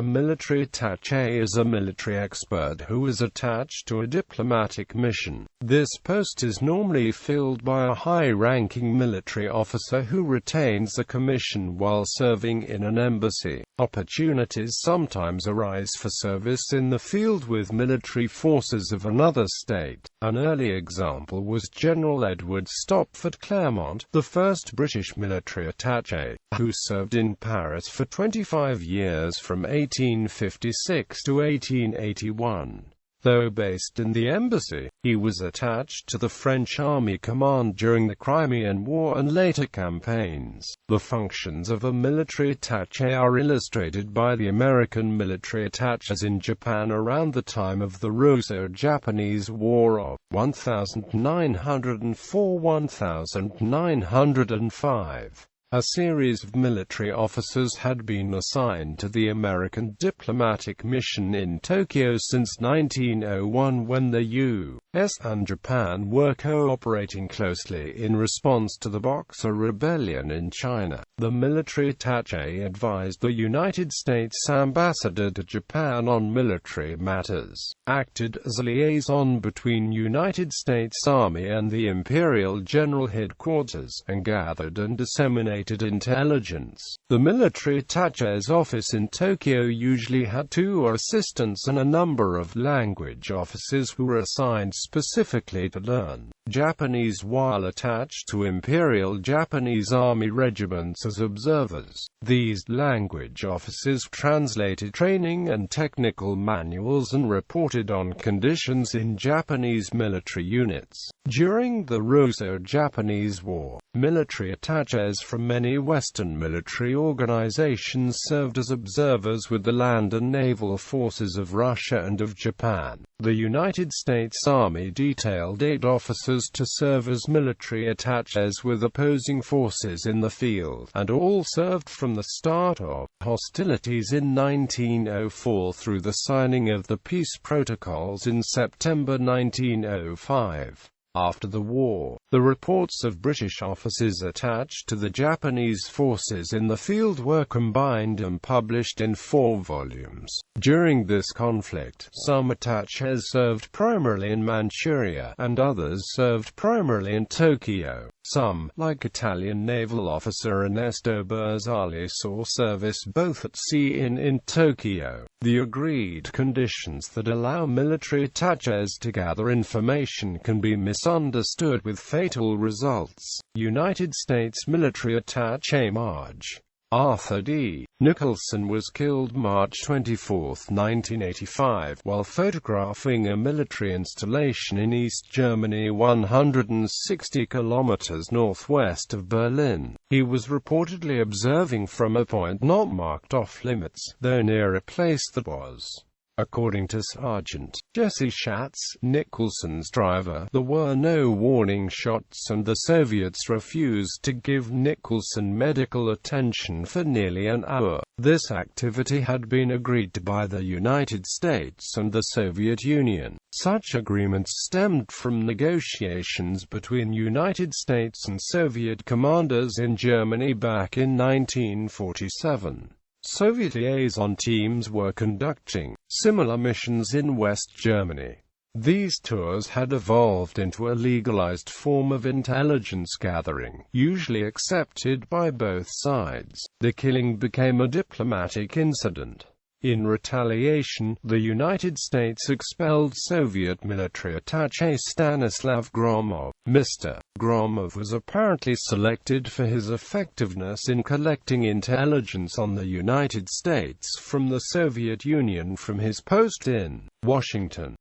military attaché is a military expert who is attached to a diplomatic mission. This post is normally filled by a high-ranking military officer who retains the commission while serving in an embassy. Opportunities sometimes arise for service in the field with military forces of another state. An early example was General Edward Stopford Claremont, the first British military attaché, who served in Paris for 25 years from 1856 to 1881. Though based in the embassy, he was attached to the French Army Command during the Crimean War and later campaigns. The functions of a military attaché are illustrated by the American military attachés in Japan around the time of the Russo-Japanese War of 1904–1905. A series of military officers had been assigned to the American diplomatic mission in Tokyo since 1901 when the U.S. and Japan were cooperating closely in response to the Boxer Rebellion in China. The military attaché advised the United States ambassador to Japan on military matters, acted as a liaison between United States Army and the Imperial General Headquarters, and gathered and disseminated intelligence. The military attaché's office in Tokyo usually had 2 assistants and a number of language officers who were assigned specifically to learn Japanese while attached to Imperial Japanese Army regiments as observers. These language officers translated training and technical manuals and reported on conditions in Japanese military units. During the Russo-Japanese War, military attachés from many Western military organizations served as observers with the land and naval forces of Russia and of Japan. The United States Army detailed 8 officers to serve as military attachés with opposing forces in the field, and all served from the start of hostilities in 1904 through the signing of the peace protocols in September 1905. After the war, the reports of British officers attached to the Japanese forces in the field were combined and published in 4 volumes. During this conflict, some attachés served primarily in Manchuria, and others served primarily in Tokyo. Some, like Italian naval officer Ernesto Berzali, saw service both at sea and in Tokyo. The agreed conditions that allow military attachés to gather information can be misunderstood with fatal results. United States military attaché Marge Arthur D. Nicholson was killed March 24, 1985, while photographing a military installation in East Germany 160 kilometers northwest of Berlin. He was reportedly observing from a point not marked off-limits, though near a place that was. According to Sergeant Jesse Schatz, Nicholson's driver, there were no warning shots and the Soviets refused to give Nicholson medical attention for nearly an hour. This activity had been agreed to by the United States and the Soviet Union. Such agreements stemmed from negotiations between United States and Soviet commanders in Germany back in 1947. Soviet liaison teams were conducting similar missions in West Germany. These tours had evolved into a legalized form of intelligence gathering, usually accepted by both sides. The killing became a diplomatic incident. In retaliation, the United States expelled Soviet military attaché Stanislav Gromov. Mr. Gromov was apparently selected for his effectiveness in collecting intelligence on the United States from the Soviet Union from his post in Washington.